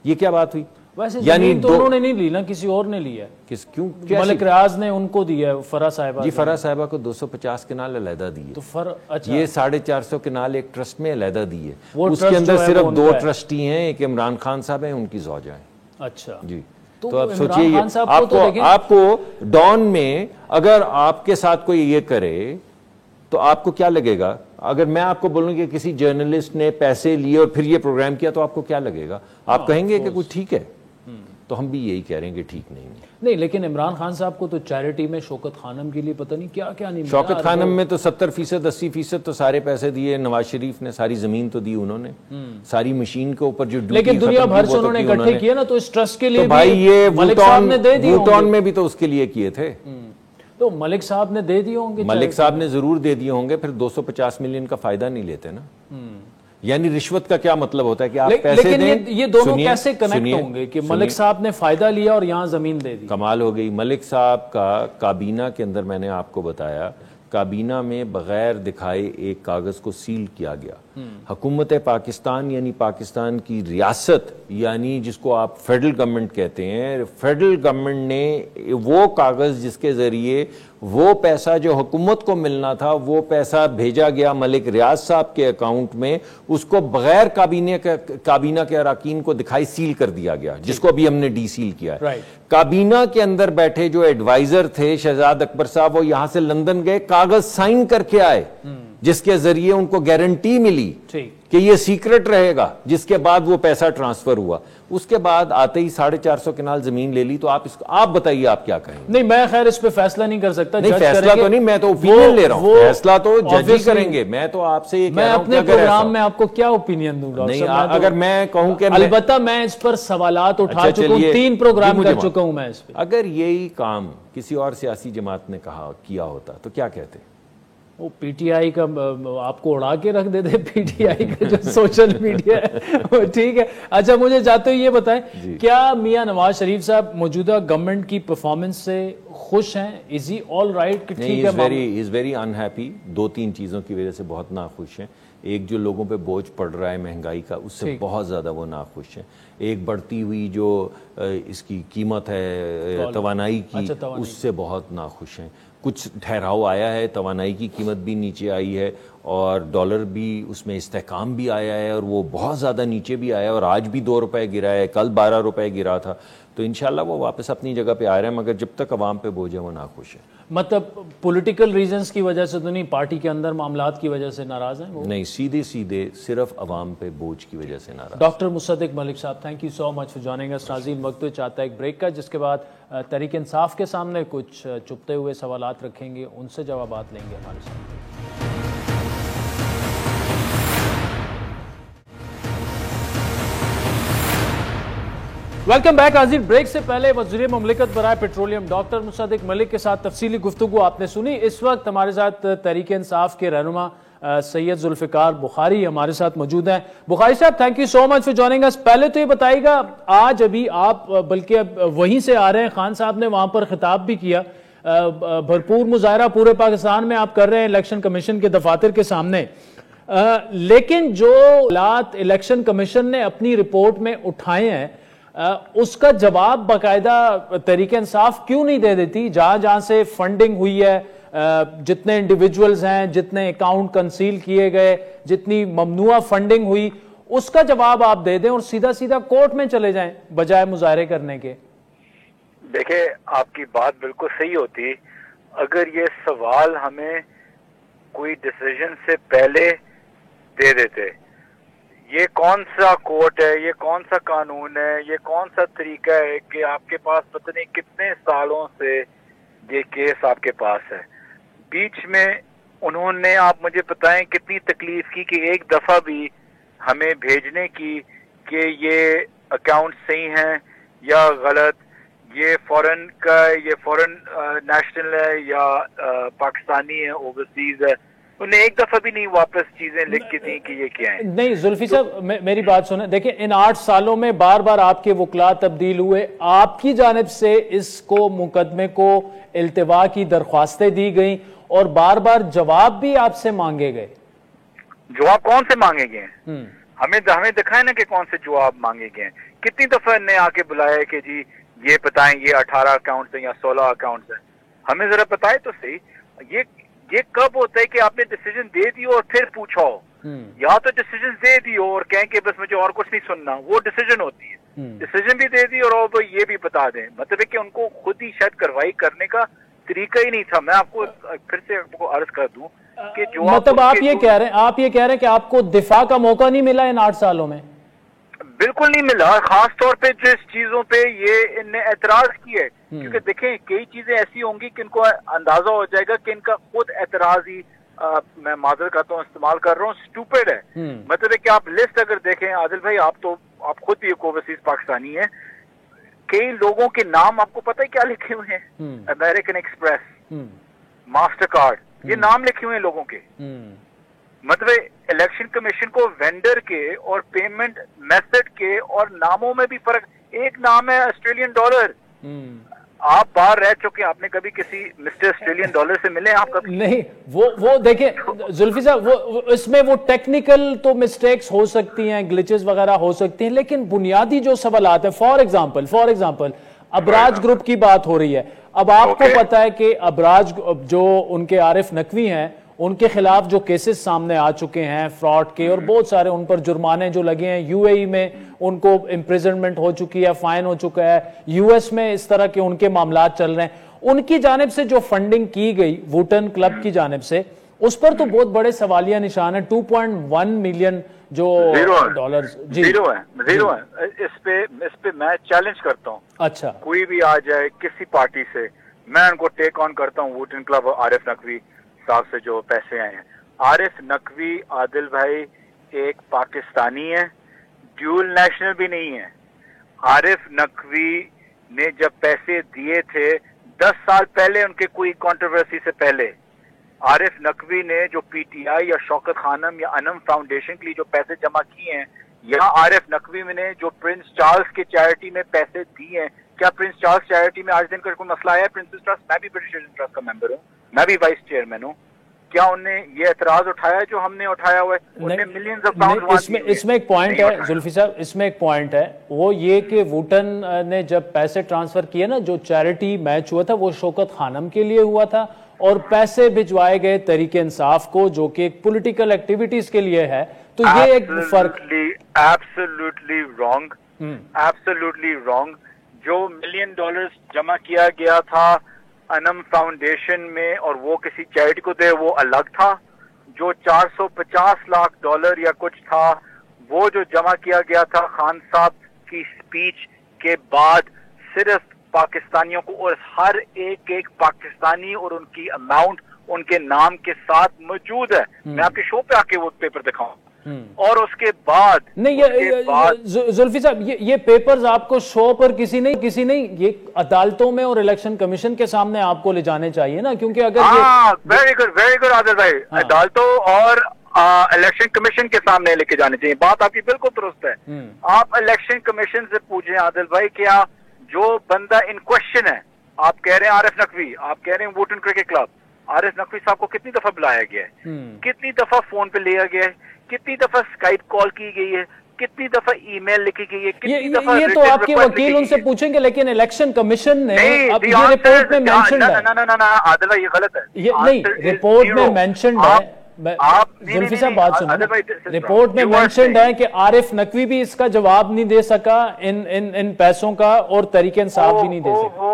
یہ کیا بات ہوئی؟ ویسے یعنی تو انہوں نے نہیں لی نا، کسی اور نے لی ہے. کیوں؟ ملک ریاض نے ان کو دیا ہے، فرح صاحبہ. جی فرح صاحبہ کو 250 کنال علیحدہ دی ہے. تو اچھا، یہ 450 کنال ایک ٹرسٹ میں علیحدہ دی ہے. اس کے اندر صرف 2 ٹرسٹی ہیں، ایک عمران خان صاحب ہیں، ان کی زوجہ ہیں. اچھا جی. تو اب سوچئے آپ کو ڈان میں اگر آپ کے ساتھ کوئی یہ کرے تو آپ کو کیا لگے گا؟ اگر میں آپ کو بولوں کہ کسی جرنلسٹ نے پیسے لیے اور پھر یہ پروگرام کیا تو آپ کو کیا لگے گا؟ آپ کہیں گے کہ کچھ ٹھیک ہے. تو ہم بھی یہی کہہ رہے ہیں کہ ٹھیک نہیں. لیکن عمران خان صاحب کو تو چیریٹی میں شوکت خانم کے لیے پتہ نہیں کیا کیا نہیں ملا. شوکت خانم میں تو 70% 80% تو سارے پیسے دیے. نواز شریف نے ساری زمین تو دی انہوں نے، ساری مشین کے اوپر جو لیکن دنیا بھر سے انہوں نے اکٹھے کیے نا. تو اس ٹرسٹ کے لیے بھائی یہ ووٹون میں بھی تو اس کے لیے کیے تھے. تو ملک صاحب نے دے دیے ہوں گے. ملک صاحب نے ضرور دے دیے ہوں گے. پھر 250 ملین کا فائدہ نہیں لیتے نا. یعنی رشوت کا کیا مطلب ہوتا ہے کہ آپ پیسے دیں؟ یہ دونوں کیسے کنیکٹ ہوں گے کہ ملک صاحب نے فائدہ لیا اور یہاں زمین دے دی؟ کمال ہو گئی. ملک صاحب کا کابینہ کے اندر میں نے آپ کو بتایا، کابینہ میں بغیر دکھائے ایک کاغذ کو سیل کیا گیا. حکومت پاکستان یعنی پاکستان کی ریاست، یعنی جس کو آپ فیڈرل گورنمنٹ کہتے ہیں، فیڈرل گورنمنٹ نے وہ کاغذ جس کے ذریعے وہ پیسہ جو حکومت کو ملنا تھا وہ پیسہ بھیجا گیا ملک ریاض صاحب کے اکاؤنٹ میں، اس کو بغیر کابینہ کے اراکین کو دکھائی سیل کر دیا گیا، جس کو ابھی ہم نے ڈی سیل کیا ہے. کابینہ کے اندر بیٹھے جو ایڈوائزر تھے شہزاد اکبر صاحب، وہ یہاں سے لندن گئے، کاغذ سائن کر کے آئے جس کے ذریعے ان کو گارنٹی ملی کہ یہ سیکرٹ رہے گا، جس کے بعد وہ پیسہ ٹرانسفر ہوا. اس کے بعد آتے ہی 450 کنال زمین لے لی. تو آپ بتائیے آپ کیا کہیں؟ نہیں میں خیر اس پہ فیصلہ نہیں کر سکتا. نہیں فیصلہ تو نہیں، میں تو اوپینین لے رہا ہوں. فیصلہ تو جج ہی کریں گے. میں تو آپ سے یہ کہہ رہا ہوں کہ اپنے پروگرام میں آپ کو کیا اوپینین دوں گا. نہیں اگر میں کہوں کہ البتہ میں اس پر سوالات اٹھا چکا ہوں، 3 پروگرام کر چکا ہوں میں اس پہ. اگر یہی کام کسی اور سیاسی جماعت نے کیا ہوتا تو کیا کہتے؟ وہ پی ٹی آئی کا آپ کو اڑا کے رکھ دیتے. پی ٹی آئی کا جو سوشل میڈیا ہے ٹھیک ہے. اچھا مجھے جاتے ہوئے یہ بتائیں، کیا میاں نواز شریف صاحب موجودہ گورنمنٹ کی پرفارمنس سے خوش ہیں؟ Is he all right? He is very unhappy. 2-3 چیزوں کی وجہ سے بہت ناخوش ہیں. ایک جو لوگوں پہ بوجھ پڑ رہا ہے مہنگائی کا، اس سے بہت زیادہ وہ ناخوش ہیں. ایک بڑھتی ہوئی جو اس کی قیمت ہے توانائی کی، اس سے بہت ناخوش ہیں. کچھ ٹھہراؤ آیا ہے، توانائی کی قیمت بھی نیچے آئی ہے اور ڈالر بھی اس میں استحکام بھی آیا ہے، اور وہ بہت زیادہ نیچے بھی آیا ہے، اور آج بھی 2 روپے گرا ہے، کل 12 روپے گرا تھا. تو انشاءاللہ وہ واپس اپنی جگہ پہ آ رہے ہیں، مگر جب تک عوام پہ بوجھ ہے وہ ناخوش ہے. مطلب پولیٹیکل ریزنز کی وجہ سے تو نہیں، پارٹی کے اندر معاملات کی وجہ سے ناراض ہیں وہ؟ نہیں، سیدھے صرف عوام پہ بوجھ کی وجہ سے ناراض. Doctor Musadiq Malik Sahib, thank you so much for joining us. ناظرین، وقت چاہتا ہے ایک بریک کا، جس کے بعد تحریک انصاف کے سامنے کچھ چھپتے ہوئے سوالات رکھیں گے، ان سے جوابات لیں گے ہمارے سامنے. Welcome back. ناظرین، بریک سے پہلے وزیر مملکت برائے پیٹرولیم ڈاکٹر مصدق ملک کے ساتھ تفصیلی گفتگو آپ نے سنی. اس وقت ہمارے ساتھ تحریک انصاف کے رہنما سید ذوالفقار بخاری ہمارے ساتھ موجود ہیں. Bukhari Sahib, thank you so much for joining us. پہلے تو یہ بتائیے گا، آج ابھی آپ بلکہ وہیں سے آ رہے ہیں، خان صاحب نے وہاں پر خطاب بھی کیا، بھرپور مظاہرہ پورے پاکستان میں آپ کر رہے ہیں الیکشن کمیشن کے دفاتر کے سامنے، لیکن جو حالات الیکشن کمیشن نے اپنی رپورٹ میں اٹھائے ہیں اس کا جواب باقاعدہ تحریک انصاف کیوں نہیں دے دیتی؟ جہاں جہاں سے فنڈنگ ہوئی ہے، جتنے انڈیویجولز ہیں، جتنے اکاؤنٹ کنسیل کیے گئے، جتنی ممنوع فنڈنگ ہوئی، اس کا جواب آپ دے دیں اور سیدھا سیدھا کورٹ میں چلے جائیں بجائے مظاہرے کرنے کے. دیکھیں، آپ کی بات بالکل صحیح ہوتی اگر یہ سوال ہمیں کوئی ڈیسیژن سے پہلے دے دیتے. یہ کون سا کورٹ ہے، یہ کون سا قانون ہے، یہ کون سا طریقہ ہے کہ آپ کے پاس پتہ نہیں کتنے سالوں سے یہ کیس آپ کے پاس ہے. بیچ میں انہوں نے، آپ مجھے بتائیں کتنی تکلیف کی کہ ایک دفعہ بھی ہمیں بھیجنے کی کہ یہ اکاؤنٹ صحیح ہیں یا غلط، یہ فورن کا، یہ فورن نیشنل ہے یا پاکستانی ہے، اوورسیز ہے. انہیں ایک دفعہ بھی نہیں واپس چیزیں لکھ کے دیں کہ یہ کیا ہیں. نہیں زلفی صاحب، میری بات سنیں. دیکھیں، ان 8 سالوں میں بار بار آپ کے وکلاء تبدیل ہوئے، آپ کی جانب سے اس کو مقدمے کو التوا کی درخواستیں دی گئیں اور بار بار جواب بھی آپ سے مانگے گئے. جواب کون سے مانگے گئے ہیں؟ ہمیں دکھائیں نا کہ کون سے جواب مانگے گئے ہیں. کتنی دفعہ نے آ کے بلایا کہ جی یہ بتائیں یہ 18 اکاؤنٹس ہیں یا 16 اکاؤنٹس ہیں. ہمیں ذرا بتائے تو صحیح، یہ کب ہوتا ہے کہ آپ نے ڈیسیژن دے دی اور پھر پوچھا ہو؟ یا تو ڈیسیژن دے دی اور کہیں کہ بس مجھے اور کچھ نہیں سننا، وہ ڈیسیژن ہوتی ہے. ڈیسیژن بھی دے دی اور یہ بھی بتا دیں، مطلب ہے کہ ان کو خود ہی شاید کارروائی کرنے کا طریقہ ہی نہیں تھا. میں آپ کو پھر سے عرض کر دوں کہ جو مطلب آپ یہ کہہ رہے ہیں کہ آپ کو دفاع کا موقع نہیں ملا ان 8 سالوں میں؟ بالکل نہیں ملا. خاص طور پہ جس چیزوں پہ یہ ان نے اعتراض کیا ہے، کیونکہ دیکھیں کئی چیزیں ایسی ہوں گی کہ ان کو اندازہ ہو جائے گا کہ ان کا خود اعتراض ہی، میں معذرت کرتا ہوں استعمال کر رہا ہوں، سٹوپڈ ہے. مطلب ہے کہ آپ لسٹ اگر دیکھیں عادل بھائی، آپ خود بھی ایک اوورسیز پاکستانی ہیں، کئی لوگوں کے نام آپ کو پتہ ہے کیا لکھے ہوئے ہیں؟ امریکن ایکسپریس، ماسٹر کارڈ، یہ نام لکھے ہوئے ہیں لوگوں کے. مطلب الیکشن کمیشن کو وینڈر کے اور پیمنٹ میتھڈ کے اور ناموں میں بھی فرق. ایک نام ہے آسٹریلین ڈالر. آپ باہر رہ چکے، آپ نے کبھی کسی مسٹر آسٹریلین ڈالر سے ملے؟ آپ کبھی نہیں. وہ دیکھیں زلفی صاحب، اس میں وہ ٹیکنیکل تو مسٹیکس ہو سکتی ہیں، گلچز وغیرہ ہو سکتی ہیں، لیکن بنیادی جو سوالات ہیں، فار ایگزامپل ابراج گروپ کی بات ہو رہی ہے. اب آپ کو پتا ہے کہ ابراج جو ان کے عارف نقوی ہیں، ان کے خلاف جو کیسز سامنے آ چکے ہیں فراڈ کے، اور بہت سارے ان پر جرمانے جو لگے ہیں، یو اے ای میں ان کو امپریزنمنٹ ہو چکی ہے، فائن ہو چکا ہے، یو ایس میں اس طرح کے ان کے معاملات چل رہے ہیں. ان کی جانب سے جو فنڈنگ کی گئی ووٹن کلب کی جانب سے، اس پر تو بہت بڑے سوالیہ نشان ہیں. 2.1 ملین جو ڈالر زیرو ہے. اس پہ میں چیلنج کرتا ہوں. اچھا، کوئی بھی آ جائے کسی پارٹی سے، میں ان کو ٹیک آن کرتا ہوں. ووٹن کلب عارف نقوی صاحب سے جو پیسے آئے ہیں. عارف نقوی عادل بھائی ایک پاکستانی ہے، ڈیول نیشنل بھی نہیں ہے. عارف نقوی نے جب پیسے دیے تھے 10 سال پہلے، ان کے کوئی کنٹروورسی سے پہلے، عارف نقوی نے جو پی ٹی آئی یا شوکت خانم یا انم فاؤنڈیشن کے لیے جو پیسے جمع کیے ہیں، یا عارف نقوی نے جو پرنس چارلز کے چیریٹی میں پیسے دیے ہیں، کیا پرنس چارلز چیریٹی میں آج دن کا کوئی مسئلہ آیا ہے؟ پرنسس ٹرسٹ، میں بھی برٹش ٹرسٹ کا ممبر ہوں، میں بھی وائس چیئرمین ہوں. کیا انہیں یہ اعتراض اٹھایا جو ہم نے اٹھایا ہوا ہے؟ انہیں ملینز آف پاؤنڈ اس میں ایک پوائنٹ ہے زلفی صاحب، اس میں ایک پوائنٹ ہے، وہ یہ کہ ووٹن نے جب پیسے ٹرانسفر کیے نا، جو چیریٹی میچ ہوا تھا وہ شوکت خانم کے لیے ہوا تھا، اور پیسے بھجوائے گئے تحریک انصاف کو جو کہ ایک پولیٹیکل ایکٹیویٹیز کے لیے ہے، تو یہ ایک فرق. Absolutely wrong, absolutely wrong. جو $1 ملین جمع کیا گیا تھا انم فاؤنڈیشن میں اور وہ کسی چیریٹی کو دے وہ الگ تھا. جو $450 لاکھ یا کچھ تھا وہ جو جمع کیا گیا تھا خان صاحب کی سپیچ کے بعد صرف پاکستانیوں کو، اور ہر ایک پاکستانی اور ان کی اماؤنٹ ان کے نام کے ساتھ موجود ہے. میں آپ کے شو پہ آ کے وہ پیپر دکھاؤں. اور اس کے بعد نہیں، زلفی صاحب یہ پیپرز آپ کو شو پر کسی نہیں، یہ عدالتوں میں اور الیکشن کمیشن کے سامنے آپ کو لے جانے چاہیے نا، کیونکہ اگر ویری گڈ عادل بھائی، عدالتوں اور الیکشن کمیشن کے سامنے لے کے جانے چاہیے. بات آپ کی بالکل درست ہے. آپ الیکشن کمیشن سے پوچھیں عادل بھائی، کیا جو بندہ ان کوشچن ہے، آپ کہہ رہے ہیں عارف نقوی، آپ کہہ رہے ہیں ووٹن کرکٹ کلب، عارف نقوی صاحب کو کتنی دفعہ بلایا گیا ہے، کتنی دفعہ فون پہ لیا گیا ہے، کتنی دفعہ اسکائپ کال کی گئی ہے، کتنی دفعہ ای میل لکھی گئی ہے، کتنی دفعہ یہ تو آپ کے وکیل ان سے پوچھیں گے، لیکن الیکشن کمیشن نے اب یہ رپورٹ میں مینشنڈ ہے. نا عادل بھائی، یہ غلط ہے. نہیں، رپورٹ میں مینشنڈ ہے. زلفی صاحب بات سنیں، رپورٹ میں مینشنڈ ہے کہ عارف نقوی بھی اس کا جواب نہیں دے سکا ان پیسوں کا، اور تحریک انصاف بھی نہیں دے سکا.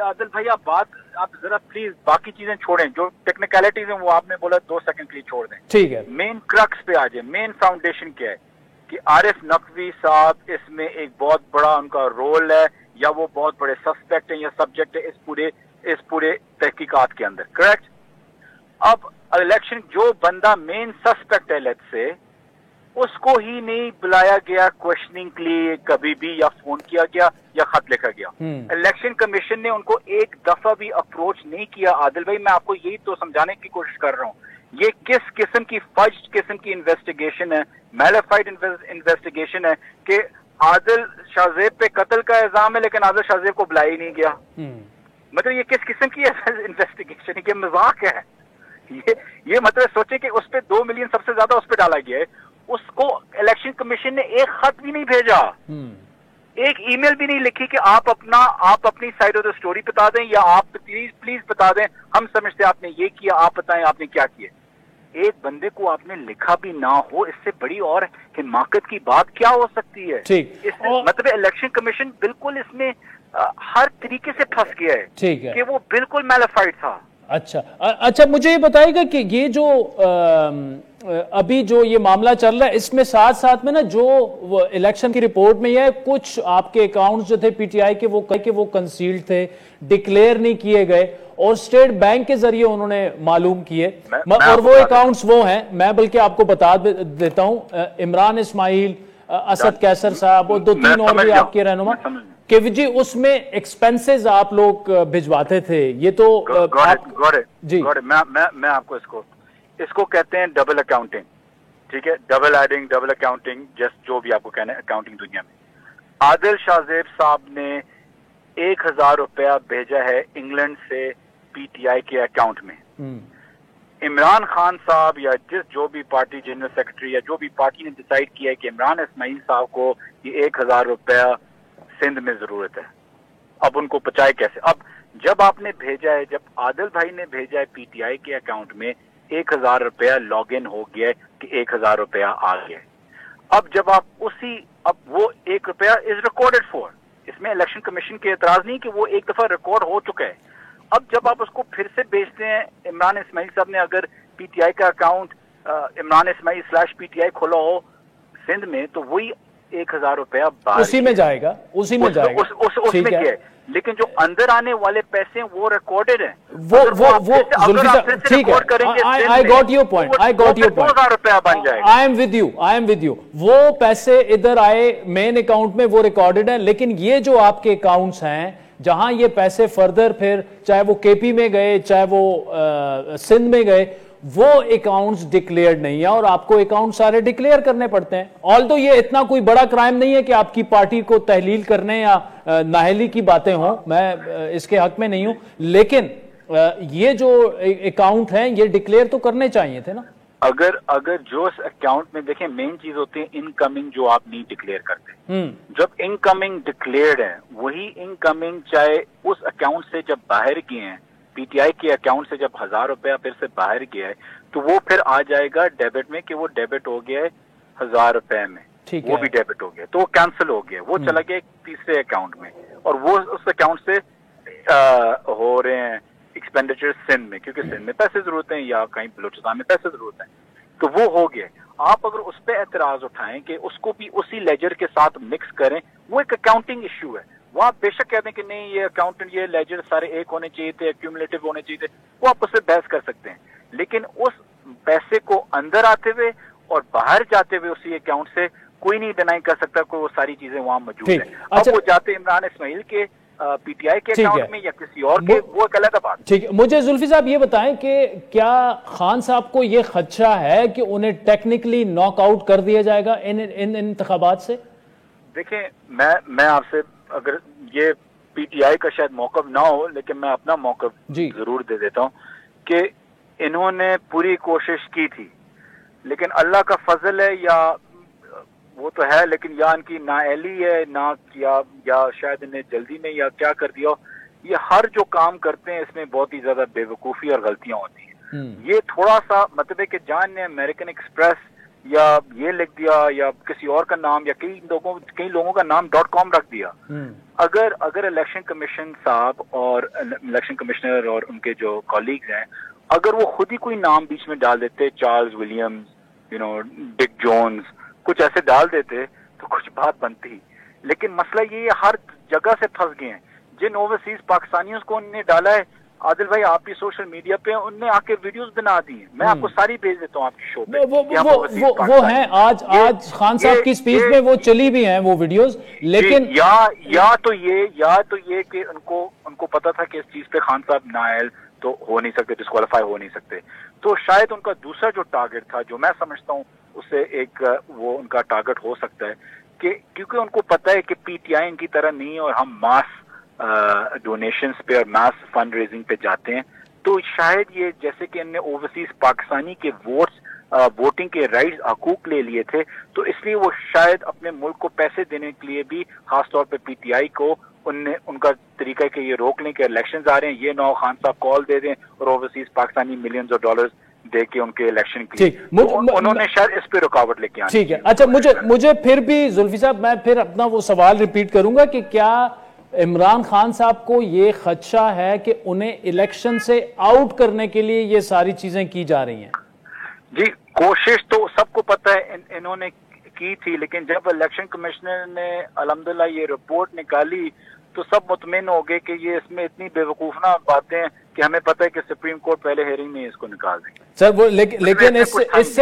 عادل بھائی آپ ذرا پلیز باقی چیزیں چھوڑیں، جو ٹیکنیکلٹیز ہیں وہ آپ نے بولا 2 سیکنڈ کے لیے چھوڑ دیں. ٹھیک ہے، مین کرکس پہ آ جائیں. مین فاؤنڈیشن کیا ہے کہ عارف نقوی صاحب اس میں ایک بہت بڑا ان کا رول ہے، یا وہ بہت بڑے سسپیکٹ ہیں یا سبجیکٹ ہے اس پورے تحقیقات کے اندر، کریکٹ؟ اب الیکشن جو بندہ مین سسپیکٹ ہے لیٹ سے، اس کو ہی نہیں بلایا گیا کوشچننگ کے لیے کبھی بھی، یا فون کیا گیا یا خط لکھا گیا. الیکشن کمیشن نے ان کو ایک دفعہ بھی اپروچ نہیں کیا. عادل بھائی، میں آپ کو یہی تو سمجھانے کی کوشش کر رہا ہوں، یہ کس قسم کی فجڈ قسم کی انویسٹیگیشن ہے، میلیفائڈ انویسٹیگیشن ہے کہ عادل شاہ زیب پہ قتل کا الزام ہے لیکن عادل شاہ زیب کو بلایا ہی نہیں گیا. مطلب یہ کس قسم کی انویسٹیگیشن ہے؟ یہ مذاق ہے. یہ مطلب سوچیں کہ اس پہ 2 ملین سب سے زیادہ اس پہ ڈالا گیا ہے، اس کو الیکشن کمیشن نے ایک خط بھی نہیں بھیجا، ایک ای میل بھی نہیں لکھی کہ آپ اپنی سائڈ آف دا اسٹوری بتا دیں، یا آپ پلیز بتا دیں، ہم سمجھتے آپ نے یہ کیا، آپ بتائیں آپ نے کیا کیا. ایک بندے کو آپ نے لکھا بھی نہ ہو، اس سے بڑی اور حماقت کی بات کیا ہو سکتی ہے؟ مطلب الیکشن کمیشن بالکل اس میں ہر طریقے سے پھنس گیا ہے کہ وہ بالکل میلیفائڈ تھا. اچھا مجھے یہ بتائے گا کہ یہ جو ابھی جو یہ معاملہ چل رہا ہے، اس میں ساتھ میں نا جو الیکشن کی رپورٹ میں یہ ہے، کچھ آپ کے اکاؤنٹس جو تھے پی ٹی آئی کے وہ کنسیلڈ تھے، ڈکلیئر نہیں کیے گئے، اور اسٹیٹ بینک کے ذریعے انہوں نے معلوم کیے، اور وہ اکاؤنٹس وہ ہیں، میں بلکہ آپ کو بتا دیتا ہوں، عمران اسماعیل، اسد کیسر صاحب، اور 2-3 اور بھی آپ کے رہنما، کہ جی اس میں ایکسپینسز آپ لوگ بھجواتے تھے. یہ تو جی میں آپ کو اس کو کہتے ہیں ڈبل اکاؤنٹنگ. ٹھیک ہے، double adding, double accounting, just جو بھی آپ کو کہنا ہے اکاؤنٹنگ دنیا میں. عادل شاہ زیب صاحب نے 1000 روپیہ بھیجا ہے انگلینڈ سے پی ٹی آئی کے اکاؤنٹ میں. عمران خان صاحب یا جو بھی پارٹی جنرل سیکرٹری یا جو بھی پارٹی نے ڈیسائیڈ کیا ہے کہ عمران اسماعیل صاحب کو یہ 1000 روپیہ سندھ میں ضرورت ہے، اب ان کو پہنچائے کیسے؟ اب جب آپ نے بھیجا ہے، جب عادل بھائی نے بھیجا ہے پی ٹی آئی کے اکاؤنٹ میں 1000 روپیہ لاگ ان ہو گیا کہ 1000 روپیہ آ گیا. اب جب آپ اب وہ 1 روپیہ از ریکارڈڈ فور، اس میں الیکشن کمیشن کے اعتراض نہیں کہ وہ ایک دفعہ ریکارڈ ہو چکا ہے. اب جب آپ اس کو پھر سے بیچتے ہیں، عمران اسماعیل صاحب نے اگر پی ٹی آئی کا اکاؤنٹ عمران اسماعیل /PTI کھولا ہو سندھ میں، تو وہی 1000 روپیہ اسی میں جائے گا، اس میں کیا ہے. لیکن جو اندر آنے والے پیسے وہ ریکارڈڈ ہیں. ٹھیک ہے، I got your point. 2000 روپیہ بن جائے گا. I am with you. وہ پیسے ادھر آئے مین اکاؤنٹ میں، وہ ریکارڈڈ ہیں. لیکن یہ جو آپ کے اکاؤنٹس ہیں جہاں یہ پیسے فردر پھر چاہے وہ کے پی میں گئے چاہے وہ سندھ میں گئے، وہ اکاؤنٹس ڈکلیئرڈ نہیں ہیں، اور آپ کو اکاؤنٹ سارے ڈکلیئر کرنے پڑتے ہیں. آلدو یہ اتنا کوئی بڑا کرائم نہیں ہے کہ آپ کی پارٹی کو تحلیل کرنے یا نااہلی کی باتیں ہوں، میں اس کے حق میں نہیں ہوں، لیکن یہ جو اکاؤنٹ ہیں یہ ڈکلیئر تو کرنے چاہیے تھے نا. اگر جو اس اکاؤنٹ میں دیکھیں مین چیز ہوتی ہے انکمنگ جو آپ نہیں ڈکلیئر کرتے. جب انکمنگ ڈکلیئرڈ ہے وہی انکمنگ چاہے اس اکاؤنٹ سے جب باہر گئے ہیں پی ٹی آئی کے اکاؤنٹ سے جب 1000 روپیہ پھر سے باہر گیا ہے تو وہ پھر آ جائے گا ڈیبٹ میں کہ وہ ڈیبٹ ہو گیا ہے 1000 روپے میں, وہ بھی ڈیبٹ ہو گیا تو وہ کینسل ہو گیا, وہ چلا گیا ایک تیسرے اکاؤنٹ میں اور وہ اس اکاؤنٹ سے ہو رہے ہیں ایکسپینڈیچر سندھ میں کیونکہ سندھ میں پیسے ضرورت ہیں یا کہیں بلوچستان میں پیسے ضرورت ہیں تو وہ ہو گئے. آپ اگر اس پہ اعتراض اٹھائیں کہ اس کو بھی اسی لیجر کے ساتھ مکس کریں وہ ایک اکاؤنٹنگ ایشو ہے. وہ آپ بے شک کہتے ہیں کہ نہیں یہ اکاؤنٹنٹ یہ لیجر سارے ایک ہونے چاہیے تھے ایکیومولیٹو ہونے چاہیے تھے, وہ آپ اس سے بحث کر سکتے ہیں لیکن اس پیسے کو اندر آتے ہوئے اور باہر جاتے ہوئے اسی اکاؤنٹ سے کوئی نہیں ڈینائی کر سکتا کہ وہ ساری چیزیں وہاں موجود ہیں. اب وہ جاتے عمران اسماعیل کے پی ٹی آئی کے اکاؤنٹ میں یا کسی اور کے وہ ایک علیحدہ بات. ٹھیک ہے, مجھے زلفی صاحب یہ بتائیں کہ کیا خان صاحب کو یہ خدشہ ہے کہ انہیں ٹیکنیکلی ناک آؤٹ کر دیا جائے گا ان انتخابات سے؟ دیکھیں میں آپ سے اگر یہ پی ٹی آئی کا شاید موقف نہ ہو لیکن میں اپنا موقف ضرور دے دیتا ہوں کہ انہوں نے پوری کوشش کی تھی لیکن اللہ کا فضل ہے یا وہ تو ہے لیکن یا ان کی نااہلی ہے نہ یا شاید انہیں جلدی میں یا کیا کر دیا. یہ ہر جو کام کرتے ہیں اس میں بہت ہی زیادہ بے وقوفی اور غلطیاں ہوتی ہیں. یہ تھوڑا سا مطلب ہے کہ جان نے امریکن ایکسپریس یا یہ لکھ دیا یا کسی اور کا نام یا کئی لوگوں کا نام .com رکھ دیا. اگر الیکشن کمیشن صاحب اور الیکشن کمشنر اور ان کے جو کالیگز ہیں اگر وہ خود ہی کوئی نام بیچ میں ڈال دیتے چارلز ولیمز ڈک جونز کچھ ایسے ڈال دیتے تو کچھ بات بنتی. لیکن مسئلہ یہ ہر جگہ سے پھنس گئے ہیں. جن اوورسیز پاکستانیوں کو انہوں نے ڈالا ہے عادل بھائی آپ بھی سوشل میڈیا پہ ان نے آ کے ویڈیوز بنا دی ہیں, میں آپ کو ساری بھیج دیتا ہوں آپ کی شو پہ. وہ ہیں آج خان صاحب کی سپیچ میں وہ چلی بھی ہیں وہ ویڈیوز لیکن یا تو یہ کہ ان کو پتا تھا کہ اس چیز پہ خان صاحب نائل تو ہو نہیں سکتے ڈسکوالیفائی ہو نہیں سکتے تو شاید ان کا دوسرا جو ٹارگٹ تھا جو میں سمجھتا ہوں اس سے ایک وہ ان کا ٹارگٹ ہو سکتا ہے کہ کیونکہ ان کو پتا ہے کہ پی ٹی آئی ان کی طرح نہیں ہے اور ہم ماس ڈونیشنز پہ اور ماس فنڈ ریزنگ پہ جاتے ہیں تو شاید یہ جیسے کہ ان نے اوورسیز پاکستانی کے ووٹنگ کے رائٹس حقوق لے لیے تھے تو اس لیے وہ شاید اپنے ملک کو پیسے دینے کے لیے بھی خاص طور پہ پی ٹی آئی کو ان کا طریقہ کہ یہ روک لیں کہ الیکشنز آ رہے ہیں یہ نو خان صاحب کال دے دیں اور overseas Pakistani millions of dollars دے کے ان کے الیکشن کے لیے انہوں نے شاید اس پہ رکاوٹ لے کے آنا. ٹھیک ہے, اچھا مجھے پھر بھی زلفی صاحب میں پھر اپنا وہ سوال ریپیٹ کروں گا کہ کیا عمران خان صاحب کو یہ خدشہ ہے کہ انہیں الیکشن سے آؤٹ کرنے کے لیے یہ ساری چیزیں کی جا رہی ہیں؟ جی کوشش تو سب کو پتہ ہے انہوں نے کی تھی لیکن جب الیکشن کمشنر نے الحمدللہ یہ رپورٹ نکالی تو سب مطمئن ہو گئے کہ یہ اس میں اتنی بے وقوف نہ باتیں ہیں کہ ہمیں پتہ ہے کہ سپریم کورٹ پہلے ہیئرنگ میں اس کو نکال دیں گے. سر وہ لیکن اس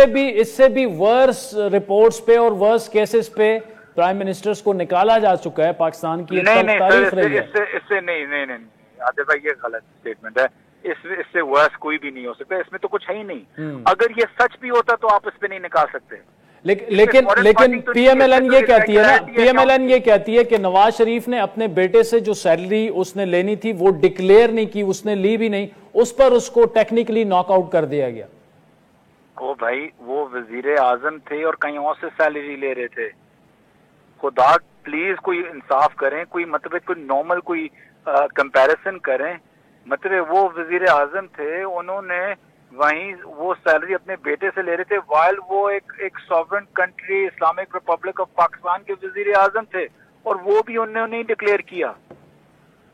سے بھی ورس رپورٹس پہ اور ورس کیسز پہ پرائم منسٹرز کو نکالا جا چکا ہے پاکستان کی تاریخ رہی ہے. اس سے نہیں عادل بھائی یہ غلط اسٹیٹمنٹ ہے. اس سے ورس کوئی بھی نہیں ہو سکتا, اس میں تو کچھ ہے ہی نہیں. اگر یہ سچ بھی ہوتا تو آپ اس پہ نہیں نکال سکتے. لیکن پی ایم ایل این یہ کہتی ہے نا, پی ایم ایل این یہ کہتی ہے کہ نواز شریف نے اپنے بیٹے سے جو سیلری اس نے لینی تھی وہ ڈکلیئر نہیں کی, اس نے لی بھی نہیں, اس پر اس کو ٹیکنیکلی ناک آؤٹ کر دیا گیا. او بھائی وہ وزیر اعظم تھے اور کہیں اور سے سیلری لے رہے تھے. خدا پلیز کوئی انصاف کریں, کوئی مطلب کوئی نارمل کوئی کمپیریزن کریں. مطلب وہ وزیر اعظم تھے, انہوں نے وہیں وہ سیلری اپنے بیٹے سے لے رہے تھے وائل وہ ایک sovereign country Islamic republic of Pakistan کے وزیر اعظم تھے اور وہ بھی انہوں نے ڈکلیئر کیا.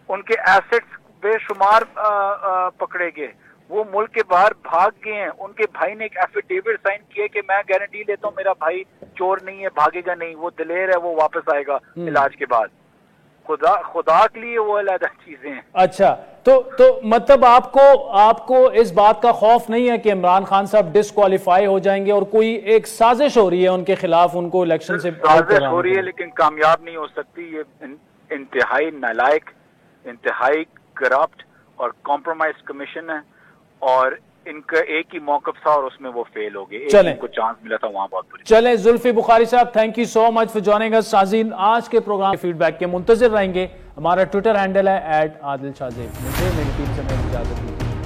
ان کے ایسٹس بے شمار پکڑے گئے, وہ ملک کے باہر بھاگ گئے ہیں. ان کے بھائی نے ایک ایفیڈیوٹ سائن کیا کہ میں گارنٹی لیتا ہوں میرا بھائی چور نہیں ہے, بھاگے گا نہیں, وہ دلیر ہے, وہ واپس آئے گا علاج کے بعد. خدا کے لیے وہ علیحدہ چیزیں ہیں. اچھا تو مطلب آپ کو اس بات کا خوف نہیں ہے کہ عمران خان صاحب ڈسکوالیفائی ہو جائیں گے اور کوئی ایک سازش ہو رہی ہے ان کے خلاف, ان کو الیکشن سے سازش ہو رہی ہے لیکن کامیاب نہیں ہو سکتی. یہ انتہائی نالائق, انتہائی کرپٹ اور کمپرومائز کمیشن ہے اور ان کا ایک ہی موقف تھا اور اس میں وہ فیل ہو گئے. ایک کو چانس ملا تھا وہاں بہت بری. چلیں Zulfi Bukhari Sahib, thank you so much for joining us. ناظرین آج کے پروگرام فیڈ بیک کے منتظر رہیں گے. ہمارا ٹویٹر ہینڈل ہے @عادل شاہ زیب. مجھے میری ٹیم سے میں اجازت دوں.